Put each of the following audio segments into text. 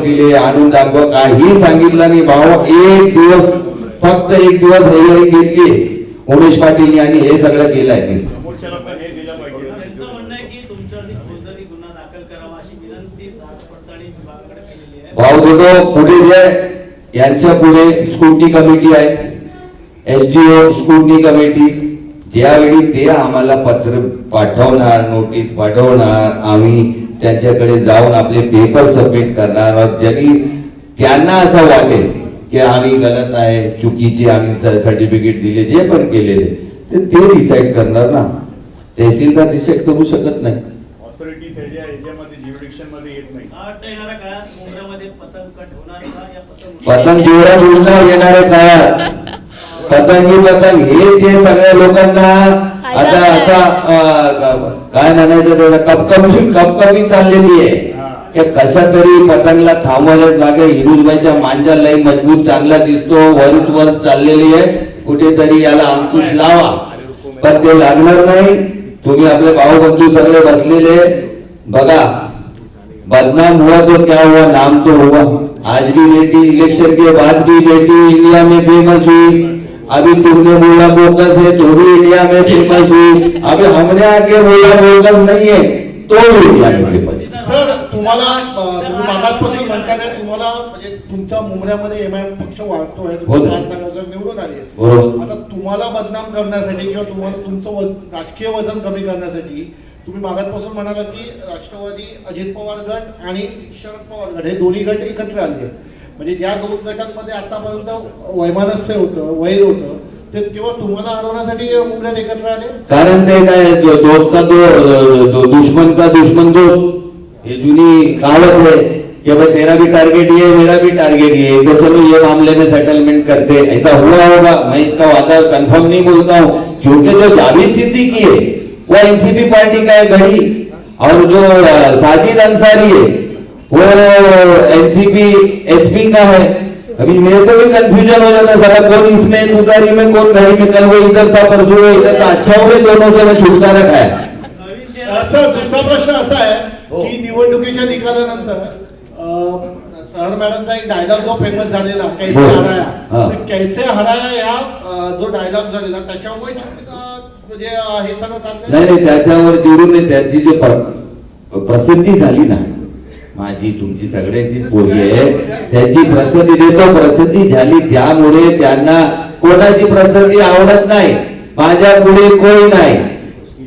दिले आणून दाखवा, काही सांगितलं नाही भाऊ. एक दिवस, फक्त एक दिवस हजेरी घेतली उमेश पाटील आणि हे सगळं केलंय. भाऊ देखो पुढे जे यांच्या पुढे स्कूटनी कमिटी आहे, SDO स्कूटनी कमिटी, ज्यावेळी ते आम्हाला पत्र पाठवणार, नोटीस पाठवणार, आम्ही त्यांच्याकडे जाऊन आपले पेपर सबमिट करणार. ज्यांनी त्यांना असं वाटेल की आम्ही गलत आहे, चुकीचे आम्ही सर्टिफिकेट दिले, जे पण केलेले ते डिसाइड करणार ना. तहसीलदार डिसाइड करू शकत नाही. ऑथॉरिटी त्याच्या याच्यामध्ये ज्युरिडिक्शन मध्ये येत नाही. येणाऱ्या काळात मुंबईमध्ये पतंग कट होणार का? या पतंग जेवढा बोलणार येणाऱ्या काळात पतंग हे जे सगळ्या लोकांना आता काय म्हणायचं त्याला कपकपी चाललेली आहे. कशा तरी पतंगला थांबवण्यात मागे हिरुजबाईच्या मांजा लई मजबूत चांगला दिसतो, वर चाललेली आहे. कुठेतरी याला अंकुश लावा, पण ते लागणार नाही. तुम्ही आपले भाऊ-बंधू सगळे बसलेले बघा. बदनाम हुआ तो क्या हुआ, नाम तो हुआ. आज भी बेटी इलेक्शन के बाद भी बेटी इंडिया में फेमस हुई. अभी तुमने बोला बोगस है तो भी इंडिया में फेमस हुई. अभी हमने आके बोला बोगस नहीं है तो भी इंडिया में फेमस. सर तुम्हाला मागासपासून म्हणतात तुम्हाला म्हणजे तुमच्या मुंबईमध्ये MIM पक्ष वाढतोय, निवडून आले. आता तुम्हाला बदनाम करण्यासाठी किंवा तुम्हाला तुमचं राजकीय वजन कमी करण्यासाठी तुम्ही मागासपासून म्हणाला की राष्ट्रवादी, अजित पवार गट आणि शरद पवार गट हे दोन्ही गट एकत्र आले. म्हणजे ज्या दोन गटांमध्ये आतापर्यंत वैमनस्य होतं, वैर होतं, ते केवळ तुम्हाला हरवण्यासाठी मुंबईत एकत्र आले. कारण ते काय दोस्त का दुश्मन का दुश्मन दोस्त, ये जुनी कहावत है कि भाई तेरा भी टारगेट ये मेरा भी टारगेट ये, तो चलो ये मामले में सेटलमेंट करते. ऐसा हुआ होगा, मैं इसका वादा कंफर्म नहीं बोलता हूँ, क्योंकि जो जावी स्थिति की है वो NCP पार्टी का है घड़ी, और जो साजिद अंसारी है वो NCP SP का है. अभी मेरे को भी कंफ्यूजन हो जाता सारा, कौन इसमें तुतारी में कौन घड़ी में. कल वो इधर था, परसों वो इधर था. अच्छा हो गए दोनों से मैं छुटकारा खाया. सर दुसरा प्रश्न असा आहे की निवडणुकीच्या निकालानंतर सर मॅडमचा एक डायलॉग जो फेमस झालेला कैसे हराया, कैसे हराया या जो डायलॉग झालेला त्याच्यामुळे म्हणजे हे सगळं चाललंय. नाही त्याच्यावर जिरून त्याची जी प्रसिद्धी झाली ना, माझी तुमची सगळ्यांचीच पोरी आहे, त्याची प्रसिद्धी देतो, प्रसिद्धी झाली. त्यामुळे त्यांना कोणाची प्रसिद्धी आवडत नाही. माझ्या पुढे कोणी नाही,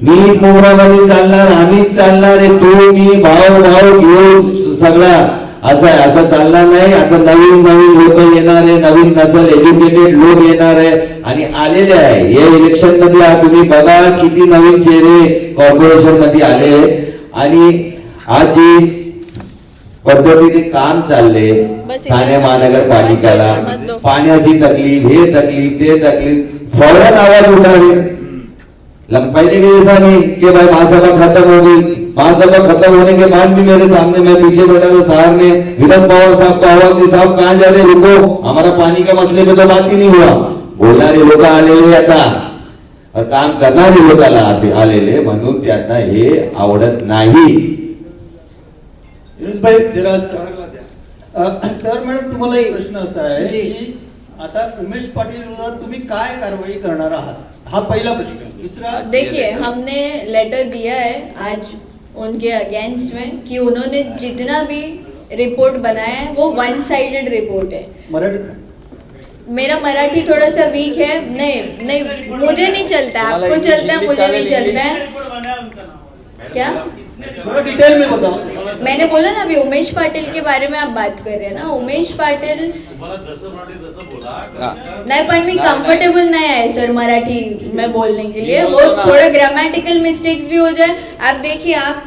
मी मुंबईमध्ये चालणार, आम्हीच चालणार आहे. तू मी भाऊ घेऊन सगळा असं चालणार नाही. आता नवीन लोक येणार आहे, नवीन नसल एज्युकेटेड लोक येणार आहे आणि आलेले आहे. या इलेक्शन मध्ये तुम्ही बघा किती नवीन चेहरे कॉर्पोरेशन मध्ये आले. आणि आज जी पद्धतीने काम चालले ठाणे महानगरपालिकेला, पाण्याची तकलीफ, हे तकलीफ, ते तकलीफ, फौरन आवाज उठावे. पहले के जैसा नहीं कि भाई महासभा खत्म हो गई, महासभा खत्म होने के बाद भी मेरे सामने मैं पीछे बैठा था, साहब ने विनोद पवार साहब को आवाज दी, साहब कहाँ जा रहे, रुको, हमारा पानी का मसले में तो बात ही नहीं हुआ. बोलणारे लोक आलेले आता और काम करणारे लोकांना आलेले, म्हणून त्यांना हे आवडत नाही. सर मॅडम तुम्हाला एक प्रश्न असा आहे की आता उमेश पाटील विरोधात तुम्ही काय कारवाई करणार आहात, हा पहिला प्रश्न. दूसरा, देखिए हमने लेटर दिया है आज उनके अगेंस्ट में कि उन्होंने जितना भी रिपोर्ट बनाया है वो वन साइडेड रिपोर्ट है. मेरा मराठी थोड़ा सा वीक है. नहीं मुझे नहीं चलता, आपको चलता है, मुझे नहीं चलता है. क्या डिटेल में बताओ. मैंने बोला ना अभी उमेश पाटिल के बारे में आप बात कर रहे हैं ना. उमेश पाटिल नहीं, पण मी कंफर्टेबल नहीं है सर मराठी में बोलने के लिए. वो थोड़ा ग्रामेटिकल मिस्टेक्स भी हो जाए. आप देखिए, आप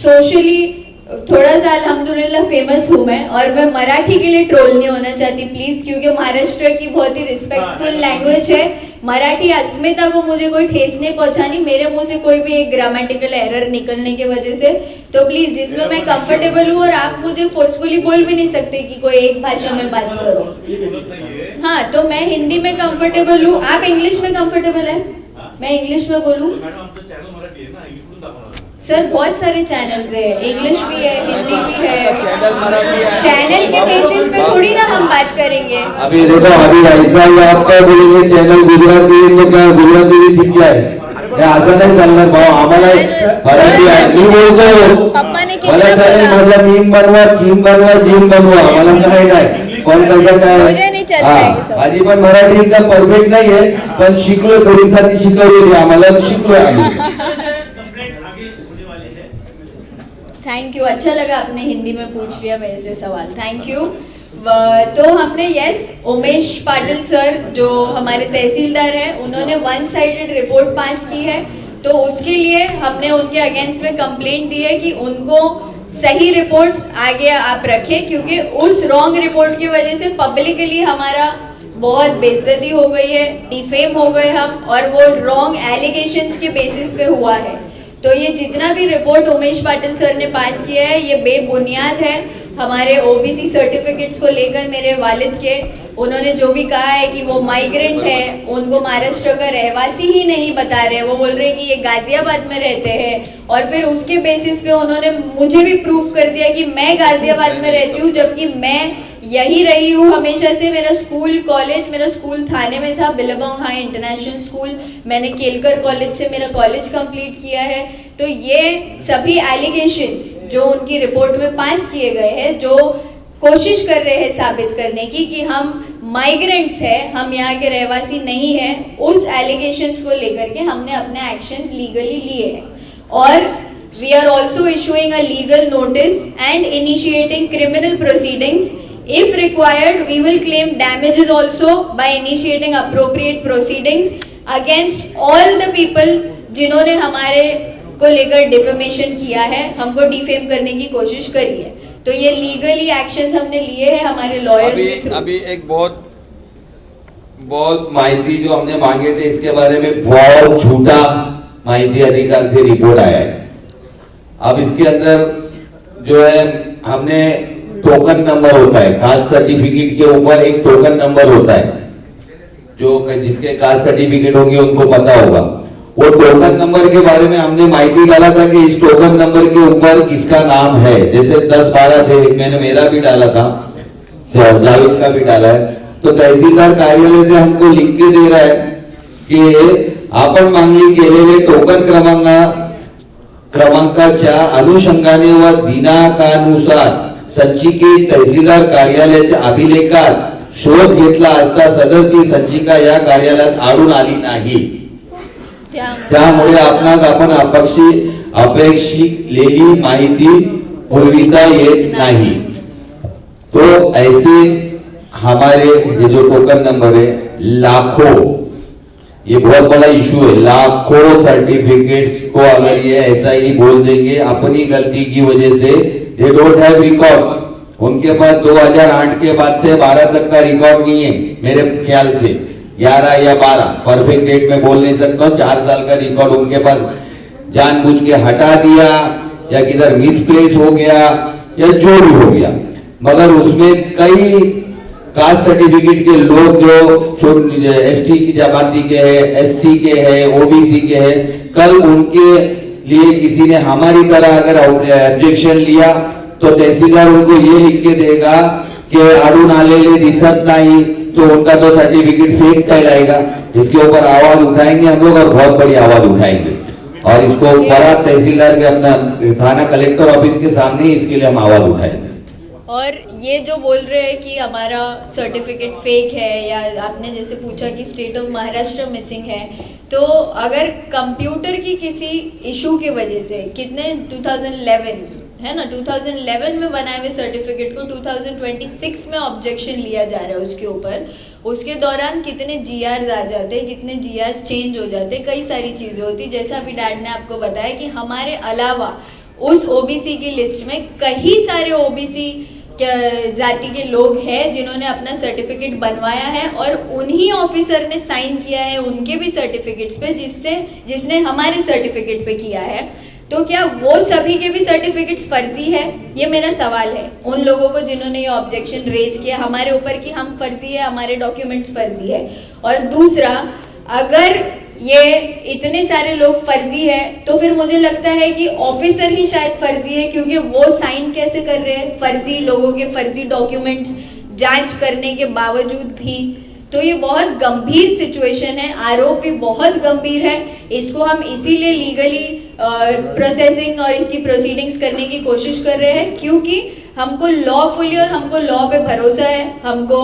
सोशली थोड़ा सा अल्हम्दुलिल्लाह फेमस हूँ मैं, और मैं मराठी के लिए ट्रोल नहीं होना चाहती प्लीज, क्योंकि महाराष्ट्र की बहुत ही रिस्पेक्टफुल लैंग्वेज है. मराठी अस्मिता को मुझे कोई ठेस नहीं पहुंचानी, मेरे मुंह से कोई भी एक ग्रामेटिकल एरर निकलने की वजह से. तो प्लीज जिसमें मैं कंफर्टेबल हूँ, और आप मुझे फोर्सफुली बोल भी नहीं सकते कि कोई एक भाषा में बात करो. हाँ, तो मैं हिंदी में कंफर्टेबल हूँ, आप इंग्लिश में कंफर्टेबल है, मैं इंग्लिश में बोलूँ. सर बहुत सारे चैनल्स है, इंग्लिश भी है, हिंदी भी है। चैनल मराठी है। चैनल के बेसिस पे थोड़ी ना हम बात करेंगे। अभी देखो, अभी ऐसा आप क्या बोलेंगे, चॅनल गुजराती आहे तो क्या गुजराती भी सीख आहे, हे असं नाही चालणार भाऊ. आम्हाला मराठी आहे, मी बोलतो पप्पाने किती मला काय बोला? म्हटलं, मीम बनवा, जिम बनवा, जिम बनवा, मला काय नाही. पण कसं काय, मुझे नहीं चलता है ये सब। माझी पण मराठी एकदम परफेक्ट नाहीये, पण शिकलो, पोलिसांनी शिकवलेली आम्हाला, शिकलोय आम्ही. कंप्लेंट आगे होने वाली है। थैंक यू, अच्छा लगा आपने हिंदी में पूछ लिया मेरे से सवाल, थैंक यू। तो हमने यस, उमेश पाटिल सर जो हमारे तहसीलदार हैं, उन्होंने वन साइडेड रिपोर्ट पास की है, तो उसके लिए हमने उनके अगेंस्ट में कंप्लेंट दी है कि उनको सही रिपोर्ट्स आगे आप रखें, क्योंकि उस रॉन्ग रिपोर्ट की वजह से पब्लिकली हमारा बहुत बेइज्जती हो गई है, डिफेम हो गए हम, और वो रॉन्ग एलिगेशंस के बेसिस पे हुआ है। तो ये जितना भी रिपोर्ट उमेश पाटिल सर ने पास किया है, ये बेबुनियाद है। हमारे ओबीसी सर्टिफिकेट्स को लेकर मेरे वालिद के, उन्होंने जो भी कहा है कि वो माइग्रेंट है, उनको महाराष्ट्र का रहवासी ही नहीं बता रहे, वो बोल रहे कि ये गाजियाबाद में रहते हैं, और फिर उसके बेसिस पे उन्होंने मुझे भी प्रूफ कर दिया कि मैं गाजियाबाद में रहती हूँ, जबकि मैं यही रही हूँ हमेशा से। मेरा स्कूल कॉलेज, मेरा स्कूल थाने में था, बिलगांव हाई इंटरनेशनल स्कूल, मैंने केलकर कॉलेज से मेरा कॉलेज कंप्लीट किया है। तो ये सभी एलिगेशंस जो उनकी रिपोर्ट में पास किए गए हैं, जो कोशिश कर रहे हैं साबित करने की कि हम माइग्रेंट्स हैं, हम यहाँ के रहवासी नहीं हैं, उस एलिगेशंस को लेकर के हमने अपने एक्शंस लीगली लिए हैं। और we are also issuing a legal notice and initiating criminal proceedings. If required, we will claim damages also by initiating appropriate proceedings against all the people जिन्होंने हमारे को लेकर डिफेमेशन किया है, हमको डिफेम करने की कोशिश करी है। तो ये लीगली एक्शंस हमने लिए हैं हमारे लॉयर्स के थ्रू। अभी एक बहुत माहिती जो हमने मांगे थे, इसके बारे में बहुत झूठा माहिती अधिकार से रिपोर्ट आया है। अब इसके अंदर जो है, हमने टोकन नंबर होता है, कास्ट सर्टिफिकेट के ऊपर एक टोकन नंबर होता है, जो जिसके कास्ट सर्टिफिकेट होंगे उनको पता होगा। वो टोकन नंबर के बारे में हमने माहिती डाला था कि इस टोकन नंबर के ऊपर किसका नाम है। जैसे 10-12 थे, मैंने मेरा भी डाला था, जावेद का भी डाला है। तो तहसीलदार कार्यालय से हमको लिख के दे रहा है की आपण मागणी केलेले टोकन क्रमांकाच्या अनुषंगाने व दिनांकानुसार संचिकेत तहसीलदार कार्यालयाच्या अभिलेखात शोध घेतला असता सदरची संचिका या कार्यालयात आढळून आली नाही। त्यामुळे आपणास आपण अपेक्षिलेली माहिती पुरविता येत नाही। तो ऐसे हमारे ये जो टोकन नंबर है, लाखों, ये बहुत बड़ा इशू है, लाखों सर्टिफिकेट्स को अगर ये ऐसा ही बोल देंगे अपनी गलती की वजह से, दे डोंट हैव रिकॉर्ड। उनके पास 2008 के बाद से 12 तक का रिकॉर्ड नहीं है मेरे ख्याल से, 11 या 12, परफेक्ट डेट में बोल नहीं सकता हूँ। 4 साल का रिकॉर्ड उनके पास जानबूझ के हटा दिया, या किधर मिसप्लेस हो गया, या जो भी हो गया, मगर उसमें कई कास्ट सर्टिफिकेट के लोग जो एसटी की जमाती के हैं, एससी के हैं, ओबीसी के हैं, कल उनके लिए किसी ने हमारी तरह अगर ऑब्जेक्शन लिया तो तहसीलदार उनको ये लिख के देगा कि आड़ून आलेले दिसत नहीं, तो उनका तो सर्टिफिकेट फेक कहलाएगा। इसके ऊपर आवाज उठाएंगे हम लोग, और बहुत बड़ी आवाज उठाएंगे, और इसको बड़ा तहसीलदार के अपना थाना कलेक्टर ऑफिस के सामने इसके लिए हम आवाज उठाएंगे। और ये जो बोल रहे हैं कि हमारा सर्टिफिकेट फेक है, या आपने जैसे पूछा कि स्टेट ऑफ महाराष्ट्र मिसिंग है, तो अगर कंप्यूटर की किसी इशू की वजह से कितने 2011 है ना, 2011 में बनाए हुए सर्टिफिकेट को 2026 में ऑब्जेक्शन लिया जा रहा है उसके ऊपर, उसके दौरान कितने जीआर्स आ जाते, कितने जीआर्स चेंज हो जाते, कई सारी चीज़ें होती। जैसा अभी डैड ने आपको बताया कि हमारे अलावा उस ओबीसी की लिस्ट में कई सारे ओबीसी जाति के लोग हैं जिन्होंने अपना सर्टिफिकेट बनवाया है, और उन्हीं ऑफिसर ने साइन किया है उनके भी सर्टिफिकेट्स पे, जिसने हमारे सर्टिफिकेट पे किया है। तो क्या वो सभी के भी सर्टिफिकेट्स फर्जी है? ये मेरा सवाल है उन लोगों को जिन्होंने ये ऑब्जेक्शन रेज किया हमारे ऊपर कि हम फर्जी है, हमारे डॉक्यूमेंट्स फर्जी है। और दूसरा, अगर ये इतने सारे लोग फर्जी है, तो फिर मुझे लगता है कि ऑफिसर ही शायद फर्जी है, क्योंकि वो साइन कैसे कर रहे हैं फर्जी लोगों के फर्जी डॉक्यूमेंट्स जांच करने के बावजूद भी। तो ये बहुत गंभीर सिचुएशन है, आरोप भी बहुत गंभीर है। इसको हम इसीलिए लीगली प्रोसेसिंग और इसकी प्रोसीडिंग्स करने की कोशिश कर रहे हैं, क्योंकि हमको लॉफुली और हमको लॉ पे भरोसा है, हमको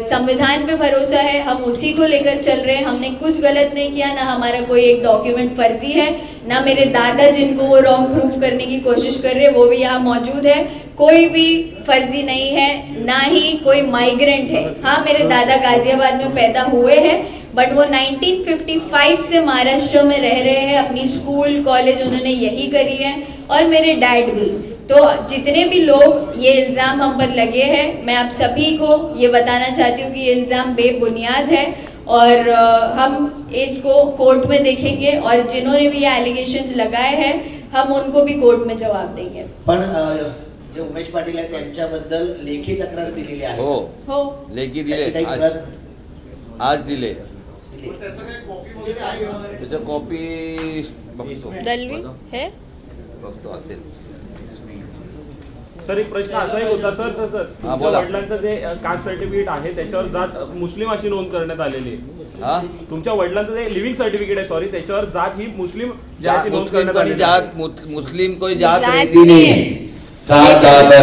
संविधान पे भरोसा है, हम उसी को लेकर चल रहे हैं। हमने कुछ गलत नहीं किया, ना हमारा कोई एक डॉक्यूमेंट फर्जी है, ना मेरे दादा जिनको वो रॉन्ग प्रूफ करने की कोशिश कर रहे हैं वो भी यहाँ मौजूद है, कोई भी फर्जी नहीं है, ना ही कोई माइग्रेंट है। हाँ, मेरे दादा गाजियाबाद में पैदा हुए हैं, बट वो 1955 से महाराष्ट्र में रह रहे हैं, अपनी स्कूल कॉलेज उन्होंने यही करी है, और मेरे डैड भी। तो जितने भी लोग ये इल्ज़ाम हम पर लगे हैं, मैं आप सभी को ये बताना चाहती हूँ कि ये इल्ज़ाम बेबुनियाद है, और हम इसको कोर्ट में देखेंगे, और जिन्होंने भी ये एलिगेशंस लगाए हैं हम उनको भी कोर्ट में जवाब देंगे। पण जे उमेश पाटील आहेत त्यांच्याबद्दल लेखी तक्रार दिलेली आहे. हो, लेखी त्याची दिले काही आज प्रत आज दिले त्याचं काही कॉपी वगैरे आहे का? त्याचं कॉपी बघतो दलवी है। बघतो असेल. सर, एक प्रश्न असाही होता सर तुमच्या बोला. वडिलांचं जे कास्ट सर्टिफिकेट आहे त्याच्यावर जात मुस्लिम अशी नोंद करण्यात आलेली आहे. हा तुमच्या वडिलांचं जे लिव्हिंग सर्टिफिकेट आहे सॉरी त्याच्यावर जात ही मुस्लिम जात जाती नोंद मुस्लिम करण्यात कोई आलेली आहे. जात मुस्लिम कोई जात जात रहती नहीं नहीं है।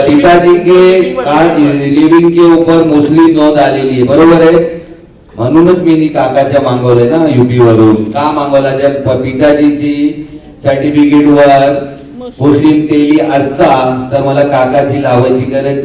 पिताजी के कास्ट लिव्हिंग के ऊपर मुस्लिम नोंद आलेली आहे, बरोबर आहे. म्हणूनच मी काकाच्या मागवले ना युपी वरून. का मागवला? जर पिताजीची सर्टिफिकेट वर मुस्लिम तेली असता तर मला काकाची लावायची गरज